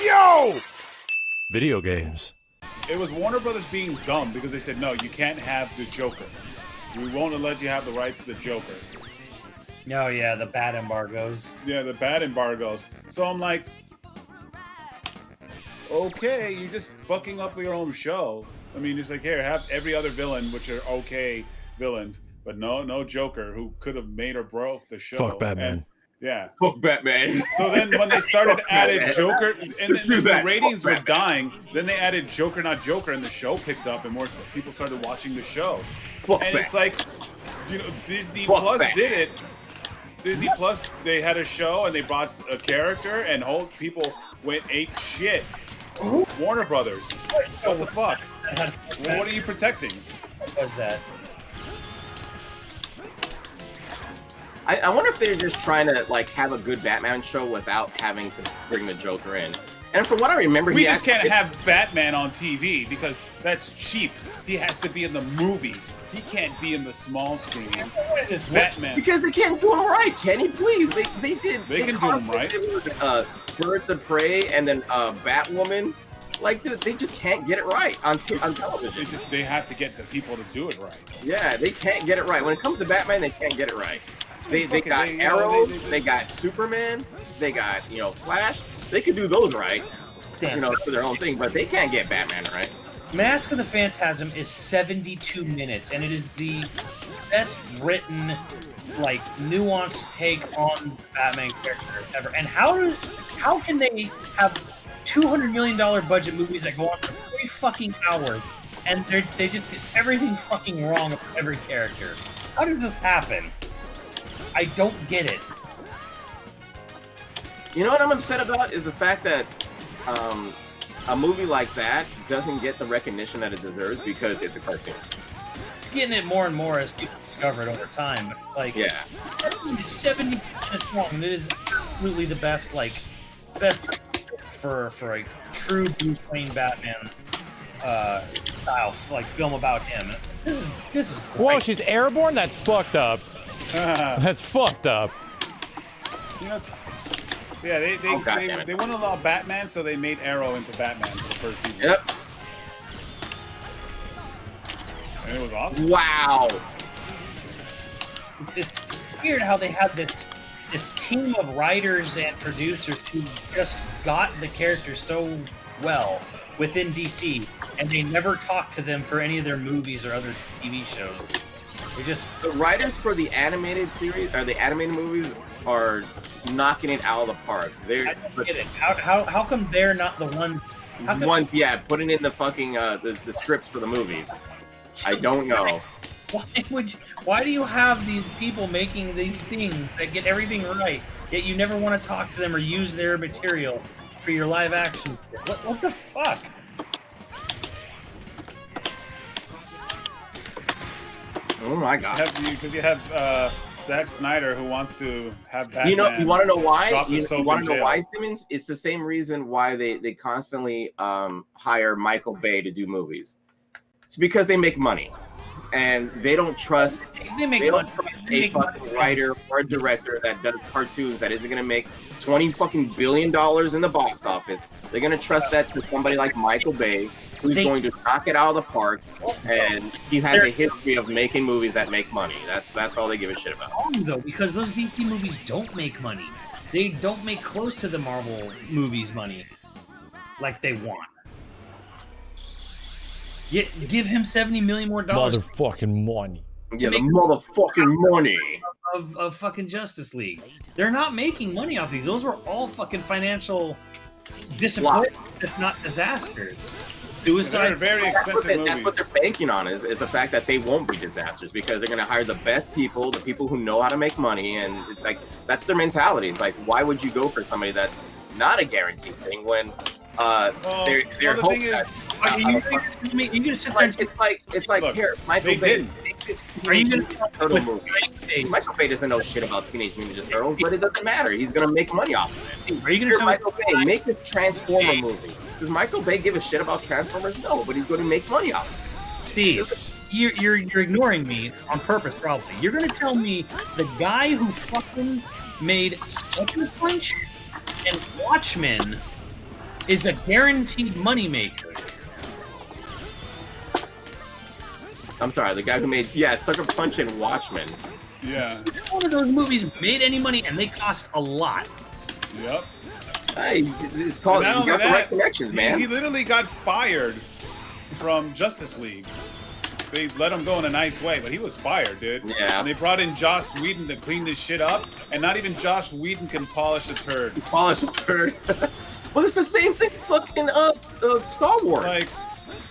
Yo! Video games. It was Warner Brothers being dumb because they said, no, you can't have the Joker. We won't let you have the rights to the Joker. Oh, yeah, the bad embargoes. Yeah, the bad embargoes. So I'm like, okay, you're just fucking up your own show. I mean, it's like, here, have every other villain, which are okay villains, but no Joker, who could have made or broke the show. Fuck Batman. And, yeah. Fuck Batman. So then when they started adding Joker, and then the ratings were Batman. dying, then they added Joker, not Joker, and the show picked up, and more people started watching the show. Fuck And Batman. it's like, you know, Disney Fuck Plus Batman. did it. Disney Plus, they had a show, and they brought a character, and whole people went ape shit. Warner Brothers. What the fuck? Well, what are you protecting? What was that? I wonder if they're just trying to like have a good Batman show without having to bring the Joker in. And from what I remember, We just can't have Batman on TV because that's cheap. He has to be in the movies. He can't be in the small screen. What is this? Batman. because they can't do him right, Kenny. Please, they did. They can do him right. Birds of Prey and then Batwoman. Like, dude, they just can't get it right on television. They have to get the people to do it right. Yeah, they can't get it right. When it comes to Batman, they can't get it right. They Fucking- got they- Arrow, they- they got Superman, they got, Flash. They could do those right, for their own thing, but they can't get Batman right. Mask of the Phantasm is 72 minutes, and it is the best written, like, nuanced take on Batman character ever. And how can they have $200 million budget movies that go on for 3 fucking hours, and they just get everything fucking wrong with every character? How does this happen? I don't get it. You know what I'm upset about is the fact that a movie like that doesn't get the recognition that it deserves because it's a cartoon. It's getting it more and more as people discover it over time. But, like, Yeah. it's 70 minutes long, and it is absolutely the best for a true Bruce Wayne Batman style like film about him. This is great. Whoa, she's airborne? That's fucked up. That's fucked up. You know, yeah, they goddammit. wouldn't allow Batman, so they made Arrow into Batman for the first season. Yep. And it was awesome. Wow. It's weird how they have this team of writers and producers who just got the characters so well within DC, and they never talk to them for any of their movies or other TV shows. They just The writers for the animated series or the animated movies are knocking it out of the park. I don't get it. How come they're not the ones? How come Putting in the fucking the scripts for the movie. I don't know. Why do you have these people making these things that get everything right, yet you never want to talk to them or use their material for your live action? What the fuck? Oh my god. Because you have Zack Snyder who wants to have Batman. You want to know why? drop the You soap want in to know jail. why, Simmons? It's the same reason why they constantly hire Michael Bay to do movies. It's because they make money, and they don't trust. They make They money. don't trust They a make fucking money. writer or a director that does cartoons that isn't gonna make $20 billion in the box office. They're gonna trust that to somebody like Michael Bay, who's going to knock it out of the park, and he has a history of making movies that make money. That's all they give a shit about. Wrong, though, because those DC movies don't make money. They don't make close to the Marvel movies money like they want. Yet give him $70 million more Motherfucking money. Yeah, the motherfucking money. of fucking Justice League. They're not making money off these. Those were all fucking financial disappointments, if not disasters. They're Suicide. very expensive That's movies. what they're banking on is the fact that they won't be disasters because they're going to hire the best people, the people who know how to make money, and it's like that's their mentality. It's like, why would you go for somebody that's not a guaranteed thing when they're the hoping thing is, that Are you gonna sit there and it's like Look, here, Michael they Bay. didn't. Are you Teenage gonna Mutant Turtle movie. Michael Bay doesn't know shit about Teenage Mutant Ninja Turtles, but it doesn't matter. He's gonna make money off of it. Are you gonna Here, tell me Michael Bay, make a Transformer movie. Does Michael Bay give a shit about Transformers? No, but he's going to make money off of it. Steve, you're ignoring me on purpose, probably. You're gonna tell me the guy who fucking made Sucker Punch and Watchmen is a guaranteed moneymaker. I'm sorry, the guy who made Sucker Punch and Watchmen. Yeah. One of those movies made any money, and they cost a lot. Yep. Hey, it's called. You got the right connections, man. He literally got fired from Justice League. They let him go in a nice way, but he was fired, dude. Yeah. And they brought in Joss Whedon to clean this shit up, and not even Joss Whedon can polish a turd. Polish a turd. Well, it's the same thing. Fucking Star Wars.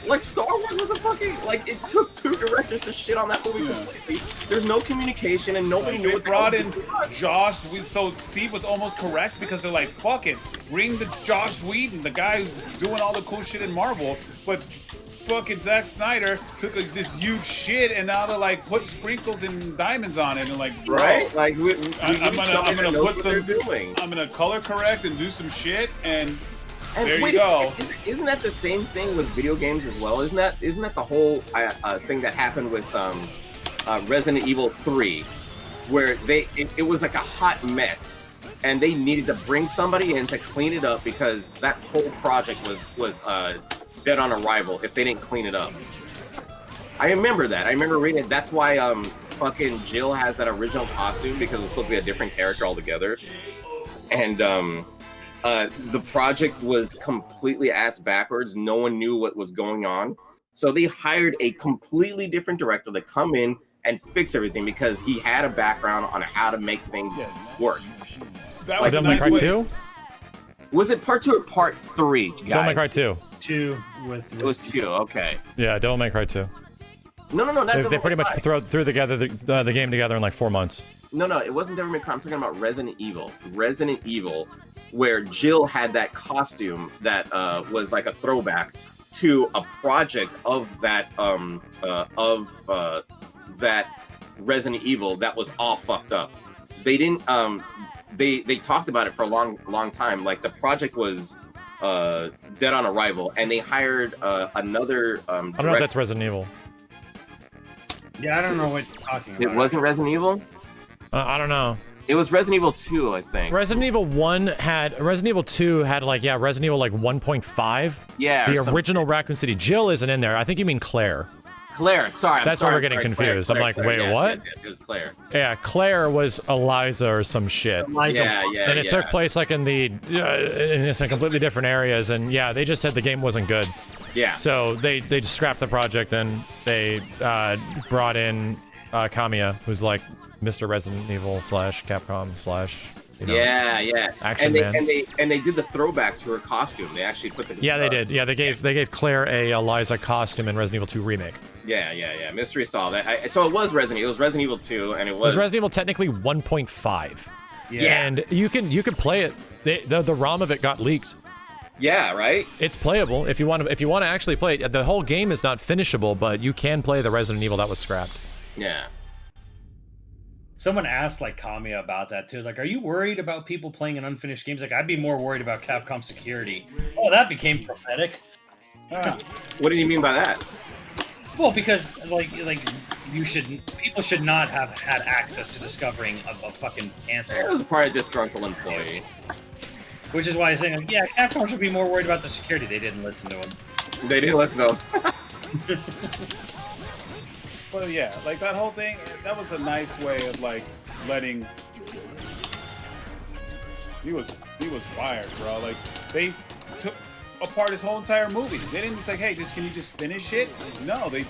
Like Star Wars was a fucking it took 2 directors to shit on that movie completely. There's no communication and nobody knew what brought in Josh. So Steve was almost correct because they're like, fuck it, bring the Josh Whedon, the guy who's doing all the cool shit in Marvel, but fucking Zack Snyder took this huge shit and now they're like put sprinkles and diamonds on it and like, bro, right? Like I'm gonna put some, doing. I'm gonna color correct and do some shit and there wait, you go. Isn't that the same thing with video games as well? Isn't that the whole thing that happened with Resident Evil 3, where it was like a hot mess, and they needed to bring somebody in to clean it up because that whole project was dead on arrival if they didn't clean it up. I remember that. I remember reading it. That's why fucking Jill has that original costume because it was supposed to be a different character altogether, and the project was completely ass backwards. No one knew what was going on. So they hired a completely different director to come in and fix everything because he had a background on how to make things work. That was Devil May Cry 2? Was it part 2 or part 3, guys? Devil May Cry 2. 2 it was 2, okay. Yeah, Devil May Cry 2. No, they pretty much threw together the game together in like 4 months. No, it wasn't Devil May Cry. I'm talking about Resident Evil. Resident Evil, where Jill had that costume that was like a throwback to a project of that that Resident Evil that was all fucked up. They didn't they talked about it for a long time. Like the project was dead on arrival, and they hired another I don't know if that's Resident Evil. Yeah, I don't know what you're talking about. It wasn't Resident Evil? I don't know. It was Resident Evil 2, I think. Resident Evil 2 had Resident Evil like 1.5. Yeah. The original Raccoon City. Jill isn't in there. I think you mean Claire. Claire, sorry. That's why we're getting confused. Claire, I'm like, wait, yeah, what? Yeah, it was Claire. Yeah, Claire was Eliza or some shit. Yeah. And it took place like in some completely different areas, and yeah, they just said the game wasn't good. Yeah. So they just scrapped the project, and they brought in Kamiya, who's like Mr. Resident Evil / Capcom / action man. And they did the throwback to her costume. They actually put the they did. Yeah, they gave Claire a Eliza costume in Resident Evil 2 remake. Yeah. Mystery solved. So it was Resident Evil. It was Resident Evil 2, and it was Resident Evil technically 1.5. Yeah. And you can play it. The ROM of it got leaked. Yeah, right. It's playable if you want to actually play it. The whole game is not finishable, but you can play the Resident Evil that was scrapped. Yeah. Someone asked like Kamiya about that too. Like, are you worried about people playing in unfinished games? Like, I'd be more worried about Capcom security. Oh, that became prophetic. What do you mean by that? Well, because like people should not have had access to discovering a fucking answer. It was a part of disgruntled employee. Which is why I'm saying, like, yeah, Capcom should be more worried about the security. They didn't listen to him. They didn't listen to him. Well, yeah, like that whole thing, that was a nice way of like letting. He was fired, bro. Like they took apart his whole entire movie. They didn't just like, hey, can you just finish it? No, they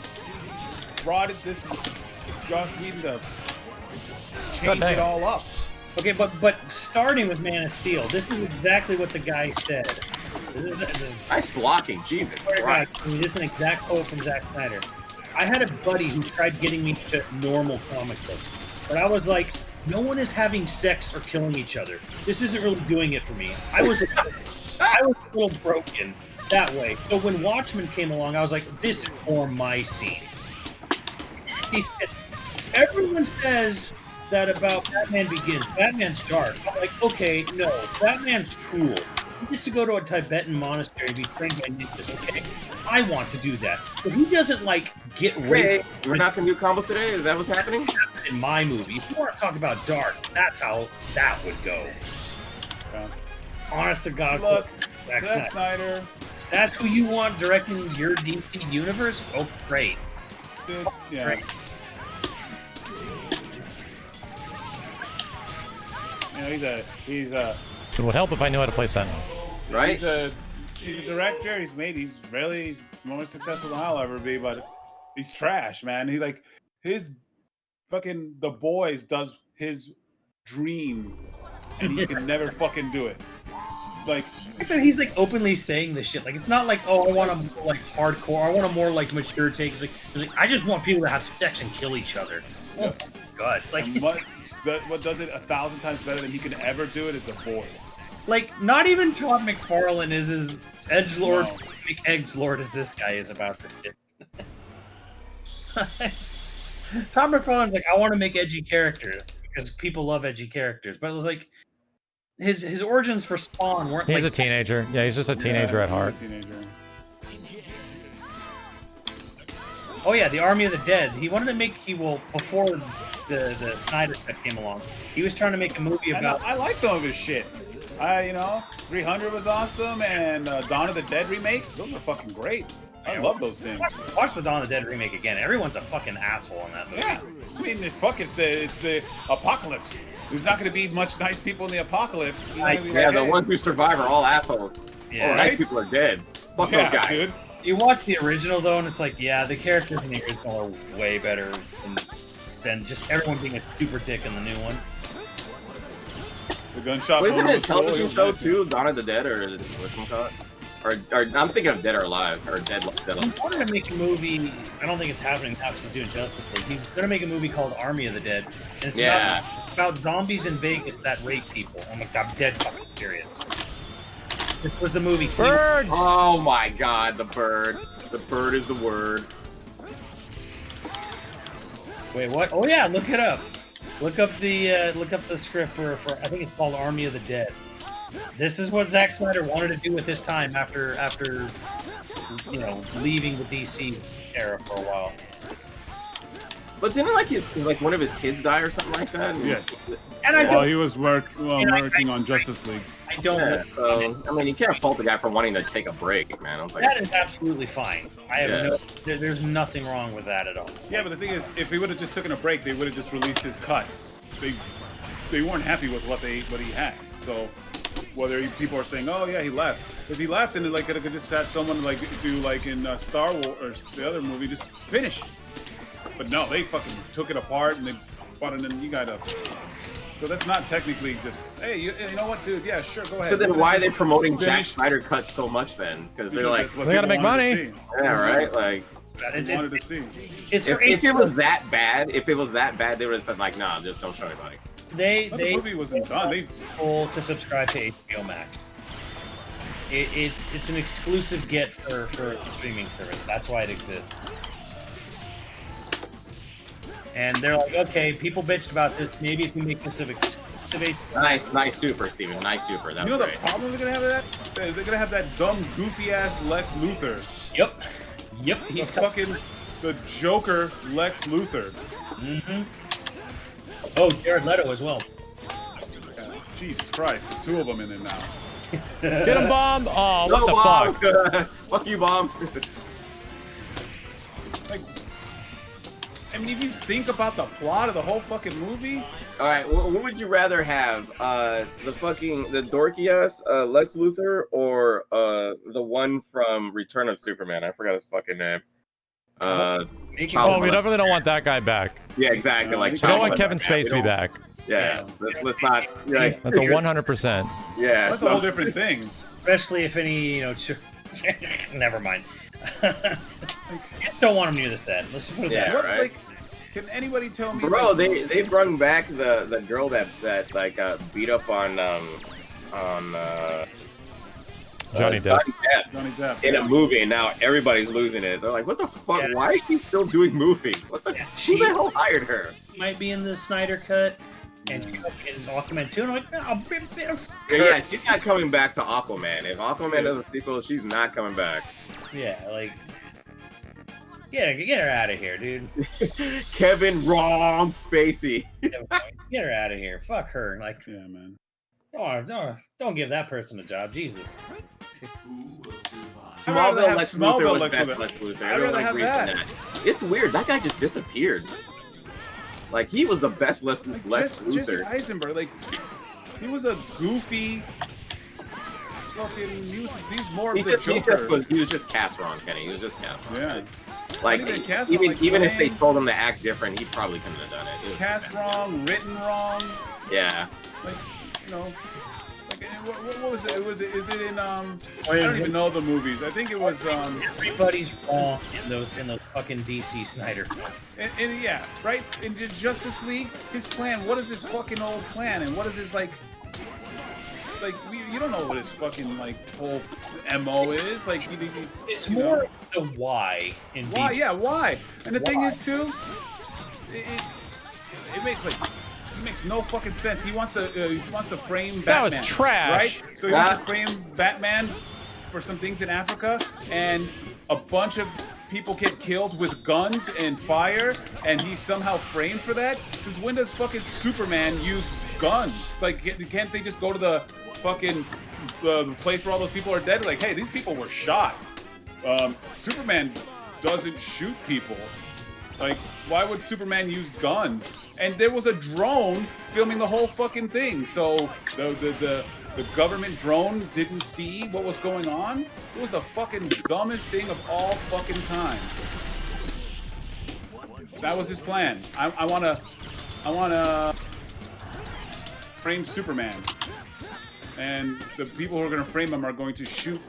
brought this Josh Whedon to change it all up. Okay, but starting with Man of Steel, this is exactly what the guy said. Nice blocking, Jesus Christ. This is an exact quote from Zack Snyder. I had a buddy who tried getting me to normal comic books, but I was like, no one is having sex or killing each other. This isn't really doing it for me. I was a little broken that way. So when Watchmen came along, I was like, this is for my scene. He said, everyone says that about Batman Begins. Batman's dark. I'm like, okay, no, Batman's cool. He gets to go to a Tibetan monastery and be trained by ninjas, okay? I want to do that. But he doesn't, like, get raped. Hey, we're not going to do combos today? Is that what's happening? In my movie. If you want to talk about dark, that's how that would go. Yeah. Honest to God. Look, Zack Snyder. That's who you want directing your DC universe? Oh, great. Dude, yeah. Great. You know, he's a It would help if I knew how to play Sentinel. Right? He's a director. He's more successful than I'll ever be, but he's trash, man. He like his fucking The Boys does his dream, and he can never fucking do it. Like he's like openly saying this shit. Like it's not like, oh, I want a more like hardcore. I want a more like mature take. He's like I just want people to have sex and kill each other. Oh my god! It's like what does it 1,000 times better than he can ever do it is The Boys. Like not even Todd McFarlane is as edgelord, No. edgelord as this guy is about this shit. Todd McFarlane's like, I want to make edgy characters because people love edgy characters, but it was like his origins for Spawn weren't. He's like, a teenager. Yeah, he's just a teenager at heart. Oh yeah, the Army of the Dead. He wanted to make before the Snyder Cut came along. He was trying to make a movie about. I like some of his shit. 300 was awesome, and Dawn of the Dead remake. Those were fucking great. I love those things. Watch the Dawn of the Dead remake again. Everyone's a fucking asshole in that movie. Yeah, I mean, it's the apocalypse. There's not going to be much nice people in the apocalypse. The ones who survive are all assholes. Yeah, all nice people are dead. Fuck those guys. Dude. You watch the original though, and it's like, yeah, the characters in the original are way better than just everyone being a super dick in the new one. The gunshot. Wasn't it a television show too? Dawn of the Dead, or whatchamacallit? Or I'm thinking of Dead or Alive, or Dead Alive. He's wanted to make a movie. I don't think it's happening now because he's doing Justice League. He's gonna make a movie called Army of the Dead, and it's about zombies in Vegas that rape people. Oh my god, I'm dead fucking serious. This was the movie. Birds! Oh my god, the bird. The bird is the word. Wait, what? Oh yeah, look it up. Look up the script for I think it's called Army of the Dead. This is what Zack Snyder wanted to do with his time after leaving the DC era for a while. But didn't like one of his kids die or something like that? Yes. And he was working on Justice League. I don't. Yeah, so, I mean, you can't fault the guy for wanting to take a break, man. I'm like, that is absolutely fine. There's nothing wrong with that at all. Yeah, but the thing is, if he would have just taken a break, they would have just released his cut. They weren't happy with what he had. So whether people are saying, oh yeah, he left. If he left and like could have just had someone like do like in Star Wars or the other movie, just finish. But no, they fucking took it apart and they brought it in. You gotta. So that's not technically just, hey, you know what, dude? Yeah, sure, go ahead. So then why are they promoting Zack Snyder cuts so much then? Because they're like, they gotta make money. Yeah, right? Like, wanted to see. If it was that bad, they would have said like, nah, just don't show anybody. The movie wasn't done. They full to subscribe to HBO Max. It's an exclusive get for the streaming service. That's why it exists. And they're like, okay, people bitched about this. Maybe if we make this exclusive. Nice super, Steven. Nice super. That's you know great. the problem they're gonna have with that? They're gonna have that dumb, goofy ass Lex Luthor. Yep. He's fucking the Joker Lex Luthor. Mm-hmm. Oh, Jared Leto as well. Jesus Christ, there's two of them in it now. Get him, Bomb! Oh, what the fuck? Fuck you, Bomb. Like, I mean, if you think about the plot of the whole fucking movie. All right, what would you rather have? The dorky ass Lex Luthor, or the one from Return of Superman? I forgot his fucking name. Oh, we definitely don't want that guy back. Yeah, exactly. Like, we don't want Kevin Spacey back. Yeah, let's not. That's a 100%. Yeah, that's a whole different thing. Especially if any, never mind. Just don't want him near the set. Let's put it that way. Right. Like, can anybody tell me? Bro, they brought back the girl that like beat up on Johnny Depp. Johnny Depp in a movie, and now everybody's losing it. They're like, what the fuck? Yeah. Why is she still doing movies? What the? Who the hell hired her? She might be in the Snyder Cut. And she's in Aquaman 2, and I'm like, yeah, she's not coming back to Aquaman. If Aquaman does a sequel, she's not coming back. Yeah, like, get her out of here, dude. Kevin Wrong Spacey. Get her out of here. Fuck her. Like, yeah, man. Don't give that person a job, Jesus. Smallville Lex Luthor was Lex best Luthor. Lex Luthor. I'd Everyone rather have agrees on that. that. It's weird. That guy just disappeared. Like, he was the best Lex Jesse Luthor. Eisenberg, like, he was a goofy. Fucking, he's more of the Joker. He was just cast wrong, Kenny. He was just cast wrong. Yeah. Like, Cast wrong, even like, if they told him to act different, he probably couldn't have done it. Cast wrong, written wrong. Yeah. Like, you know. Like, what was it? Is it in I don't even know the movies. I think it was Everybody's wrong in those fucking DC Snyder. and yeah, right? In Justice League, his plan, what is his fucking old plan? And what is his like you don't know what his fucking like whole MO is. Like it's more the why in why, DC. yeah, why? And the Why? thing is too, it makes no fucking sense. He wants to frame Batman. That was trash. Right? So he wants to frame Batman for some things in Africa, and a bunch of people get killed with guns and fire, and he's somehow framed for that. Since when does fucking Superman use guns? Like, can't they just go to the fucking place where all those people are dead? Like, hey, these people were shot. Superman doesn't shoot people. Like, why would Superman use guns? And there was a drone filming the whole fucking thing. So the government drone didn't see what was going on. It was the fucking dumbest thing of all fucking time. That was his plan. I wanna frame Superman, and the people who are gonna frame him are going to shoot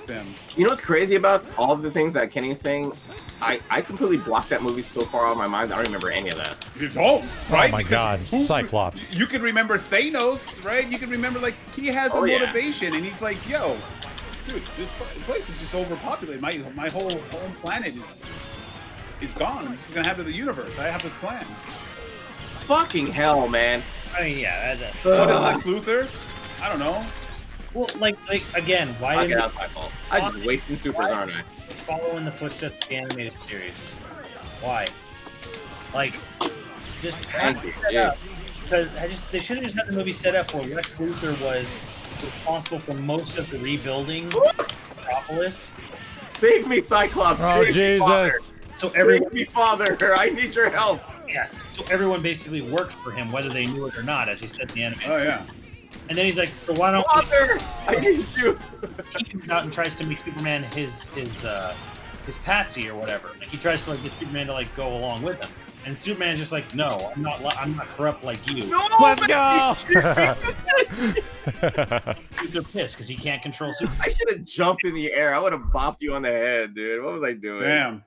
them. You know what's crazy about all of the things that Kenny is saying? I completely blocked that movie so far out of my mind. I don't remember any of that. You don't, right? Oh my God, Cyclops. You can remember Thanos, right? You can remember, like, he has a motivation, and he's like, yo, dude, this place is just overpopulated. My whole planet is gone. This is gonna happen to the universe. I have this plan. Fucking hell, man. I mean, yeah. What is Lex Luthor? I don't know. Well, like again, why Okay, didn't that's my fault. I'm just wasting supers, aren't I? follow in the footsteps of the animated series? Why? Like, just have it set up. Because they should have just had the movie set up where Lex Luthor was responsible for most of the rebuilding Metropolis. Save me, Cyclops. Oh, Save me, Father. Jesus. So Save me, Father. I need your help. Yes. So everyone basically worked for him, whether they knew it or not, as he said in the animated Oh yeah. And then he's like, so why don't Father, I need you. he comes out and tries to make Superman his patsy or whatever. Like, he tries to like get Superman to like go along with him. And Superman's just like, no, I'm not corrupt like you. No, Let's go. They're pissed because he can't control Superman. I should have jumped in the air. I would have bopped you on the head, dude. What was I doing? Damn.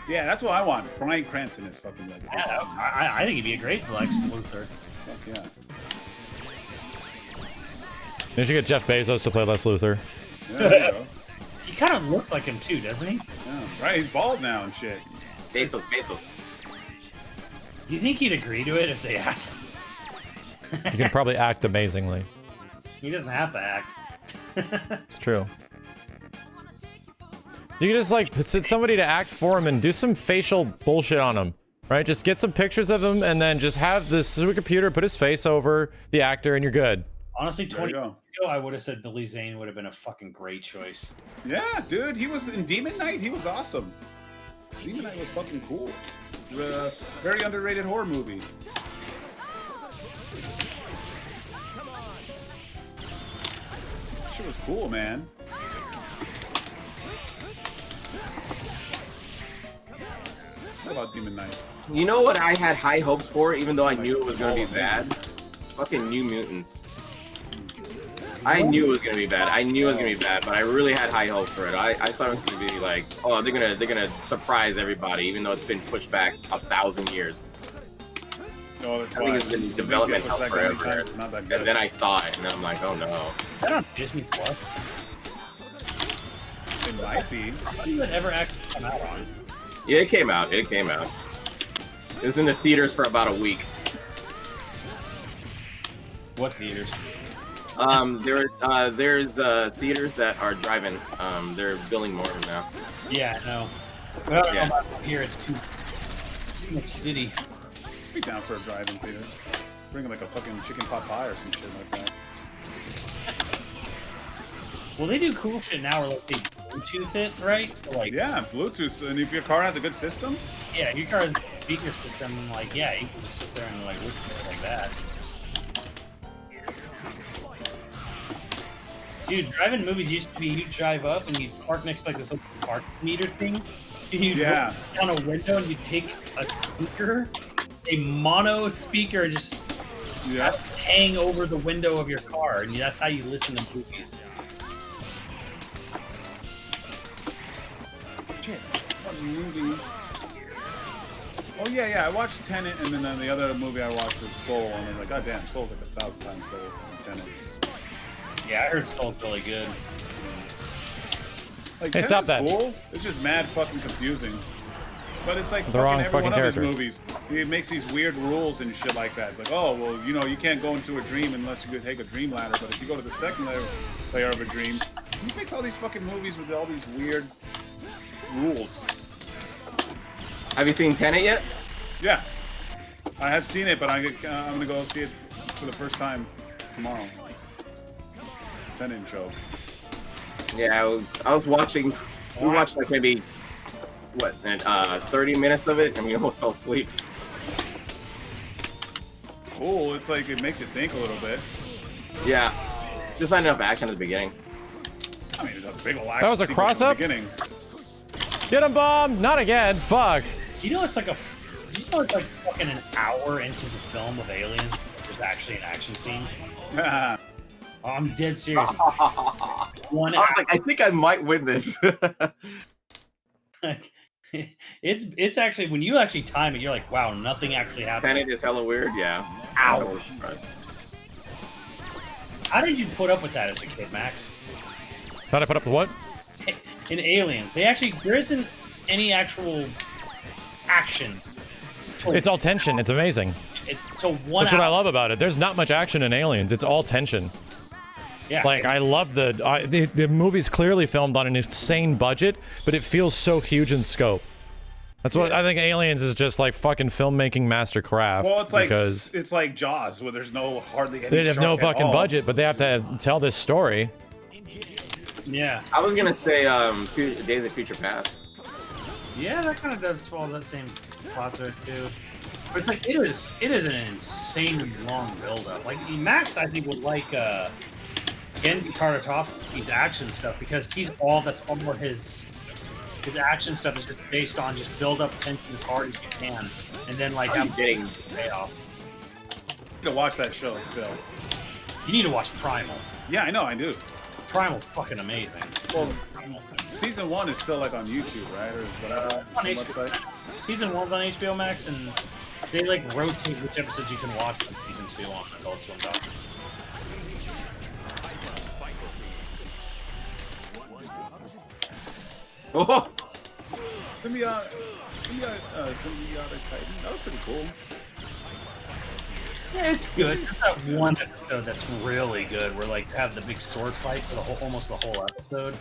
Yeah, that's what I want. Bryan Cranston is fucking Lex Luthor. Yeah, I think he'd be a great Lex Luthor. Fuck yeah. They should get Jeff Bezos to play Les Luthor. Yeah, there you go. He kind of looks like him too, doesn't he? Yeah. Right, he's bald now and shit. Bezos. Do you think he'd agree to it if they asked? He can probably act amazingly. He doesn't have to act. It's true. You can just like sit somebody to act for him and do some facial bullshit on him, right? Just get some pictures of him and then just have this supercomputer put his face over the actor and you're good. Honestly, There 20 you years go. ago, I would have said Billy Zane would have been a fucking great choice. Yeah, dude, he was in Demon Knight. He was awesome. Demon Knight was fucking cool. Very underrated horror movie. Shit was cool, man. What about Demon Knight? You know what I had high hopes for, even though I knew it was going to be bad? Fucking New Mutants. I knew it was going to be bad. I knew it was going to be bad, but I really had high hopes for it. I thought it was going to be like, oh, they're gonna surprise everybody, even though it's been pushed back 1,000 years. Oh, that's I think it's been in development hell forever. It's not that And good. then I saw it, and I'm like, oh no. Is that on Disney Plus? It might be. How did that ever actually come out on? Yeah, it came out. It came out. It was in the theaters for about a week. What theaters? There's theaters that are driving. They're building more of them now. Yeah, no. But I don't Yeah. know about here. It's too much city. Be down for a drive-in theater. Bring like a fucking chicken pot pie or some shit like that. Well, they do cool shit now where like they Bluetooth it, right? So like, yeah, Bluetooth. And if your car has a good system, yeah, your car has a speaker system. Like, yeah, you can just sit there and like listen to it like that. Dude, driving movies used to be you drive up and you park next to like this little park meter thing. You look down a window and you take a speaker, a mono speaker, and just hang over the window of your car, and that's how you listen to movies. Shit, what movie? Oh yeah, I watched Tenet, and then the other movie I watched was Soul, and I was like, God damn, Soul's like 1,000 times better than Tenet. Yeah, I heard Soul's really good. Like, hey, stop that. Cool. It's just mad fucking confusing. But it's like the wrong every one fucking of his character. movies. He makes these weird rules and shit like that. It's like, oh, well, you know, you can't go into a dream unless you could take a dream ladder. But if you go to the second layer of a dream, he makes all these fucking movies with all these weird rules. Have you seen Tenet yet? Yeah. I have seen it, but I'm going to go see it for the first time tomorrow. Tenet intro. Yeah, I was watching. We watched like maybe 30 minutes of it, and we almost fell asleep. Cool. It's like it makes you think a little bit. Yeah, just not enough action at the beginning. I mean, it's a big old action. That was a sequence cross-up? in the beginning. Get him, bomb! Not again. Fuck. You know it's like fucking an hour into the film of Aliens. There's actually an action scene. I'm dead serious. I was like, I think I might win this. It's actually when you actually time it, you're like, wow, nothing actually happened. Tenet is hella weird, yeah. Ow. How did you put up with that as a kid, Max? How'd I put up with what? In Aliens, there isn't any actual action. It's all tension. It's amazing. It's to one. That's what I love about it. There's not much action in Aliens. It's all tension. Yeah. Like, I love the movie's clearly filmed on an insane budget, but it feels so huge in scope. That's what I think. Aliens is just like fucking filmmaking mastercraft. Well, it's like because it's like Jaws, where there's hardly any. they have no shark at fucking all. budget, but they have to tell this story. Yeah. I was gonna say Days of Future Past. Yeah, that kind of does follow that same plot thread too. But it's like it is an insanely long build-up. Like Max, I think would like Gendy Tartakovsky's action stuff because that's all his action stuff is just based on just build up tension as hard as you can, and then like have getting payoff. You need to watch that show still. You need to watch Primal. Yeah, I know, I do. Primal's fucking amazing. Well, season 1 is still like on YouTube, right, or whatever. On some HBO. website. Season 1's on HBO Max, and they like rotate which episodes you can watch on season 2 on Adult Swim. Oh, Symbiotic Titan. That was pretty cool. Yeah, it's good. There's that one episode that's really good where like have the big sword fight for almost the whole episode.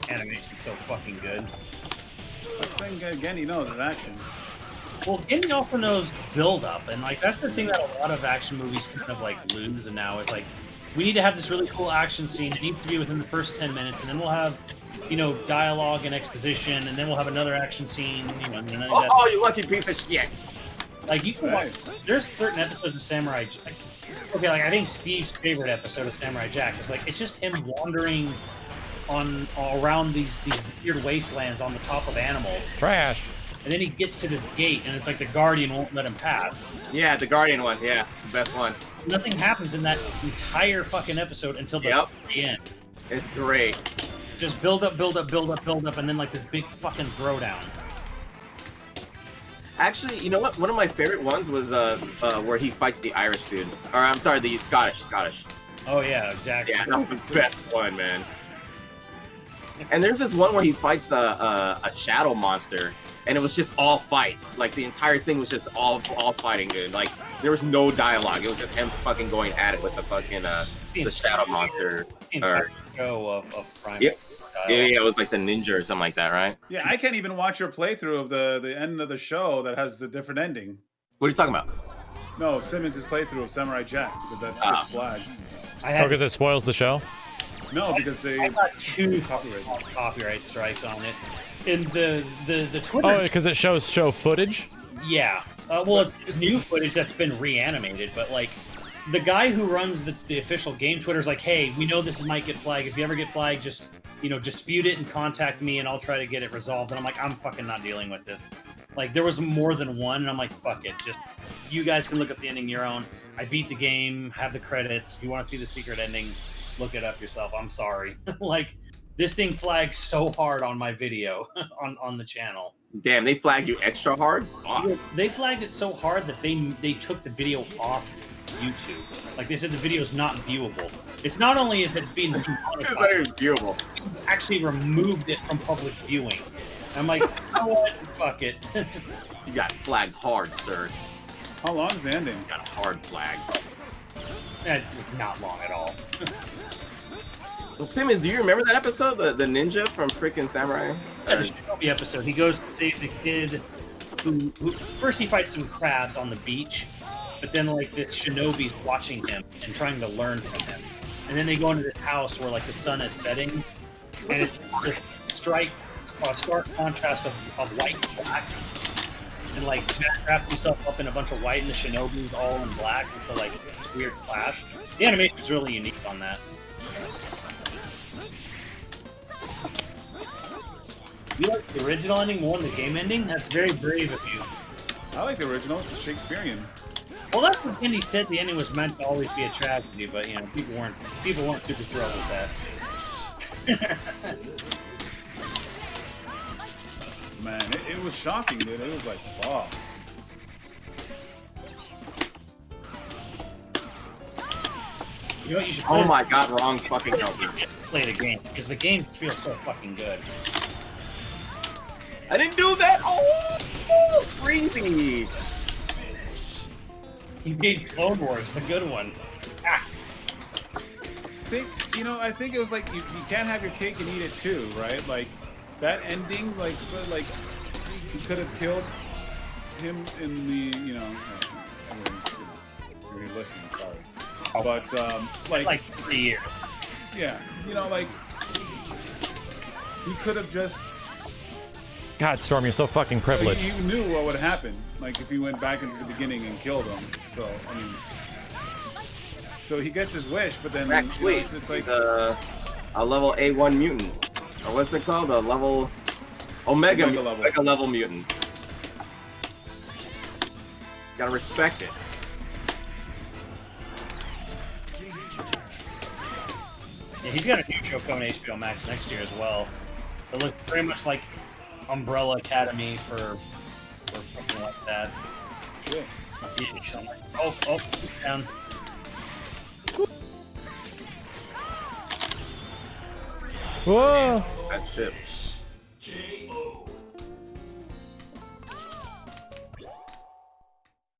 Animation's so fucking good. That's the thing, again, he knows is action. Well, Gendy also knows build up, and like that's the thing that a lot of action movies kind of like lose now is like we need to have this really cool action scene. It needs to be within the first 10 minutes, and then we'll have, you know, dialogue and exposition, and then we'll have another action scene. You know, and then oh, you lucky piece of shit! like you can watch. There's certain episodes of Samurai Jack. Okay, like I think Steve's favorite episode of Samurai Jack is like it's just him wandering on around these weird wastelands on the top of animals. Trash. And then he gets to this gate, and it's like the Guardian won't let him pass. Yeah, the Guardian one. Yeah, the best one. Nothing happens in that entire fucking episode until the end. It's great. Just build up, and then like this big fucking throwdown. Actually, you know what? One of my favorite ones was where he fights the Irish dude. Or I'm sorry, the Scottish. Oh yeah, exactly. Yeah, that's the best one, man. And there's this one where he fights a shadow monster, and it was just all fight. Like the entire thing was just all fighting, dude. Like there was no dialogue. It was just him fucking going at it with the fucking the shadow monster. Show of Prime. Yep. Yeah, it was like the ninja or something like that, right? Yeah, I can't even watch your playthrough of the end of the show that has the different ending. What are you talking about? No, Simmons' playthrough of Samurai Jack because that gets flagged. Because it spoils the show? No, because they I got 2 copyright strikes on it. In the Twitter. Oh, because it show footage. Yeah. Well, it's new footage that's been reanimated, but like, the guy who runs the official game Twitter's like, hey, we know this might get flagged. If you ever get flagged, just, you know, dispute it and contact me and I'll try to get it resolved. And I'm like, I'm fucking not dealing with this. Like, there was more than one, and I'm like, fuck it. Just, you guys can look up the ending your own. I beat the game, have the credits. If you want to see the secret ending, look it up yourself. I'm sorry. Like, this thing flagged so hard on my video on the channel. Damn, they flagged you extra hard? Oh. They flagged it so hard that they took the video off YouTube. Like, they said the video is not viewable. It's not only is it being It's not even viewable. It actually removed it from public viewing. I'm like, you know what? Fuck it. You got flagged hard, sir. How long is the ending? You got a hard flag. That was not long at all. Well, Simmons, do you remember that episode? The ninja from freaking Samurai? Yeah, the Shinobi episode. He goes to save the kid who first he fights some crabs on the beach, but then like the Shinobi's watching him and trying to learn from him. And then they go into this house where like the sun is setting, and it's just stark contrast of white and black. And like Jack wraps himself up in a bunch of white and the Shinobi's all in black with the like this weird clash. The animation is really unique on that. You like the original ending more than the game ending? That's very brave of you. I like the original. It's Shakespearean. Well, that's what Andy said. The ending was meant to always be a tragedy, but you know, people weren't super thrilled with that. Man, it was shocking, dude. It was like, fuck. You know what you should? Oh my god, wrong fucking help. Play the game because the game feels so fucking good. I didn't do that. Oh, freebie. He made Clone Wars, the good one. Ah. I think it was like you can't have your cake and eat it too, right? Like that ending, like you could have killed him in the, you're listening, sorry, but like 3 years. Yeah, like you could have just. God, Storm, you're so fucking privileged. You knew what would happen, like if you went back into the beginning and killed him. So I mean, so he gets his wish, but then actually, it's like a level A1 mutant, or what's it called? A level Omega level mutant. Gotta respect it. Yeah, he's got a new show coming to HBO Max next year as well. It looks very much like Umbrella Academy for something like that. Yeah. I'm like, oh, down. Whoa! That shit.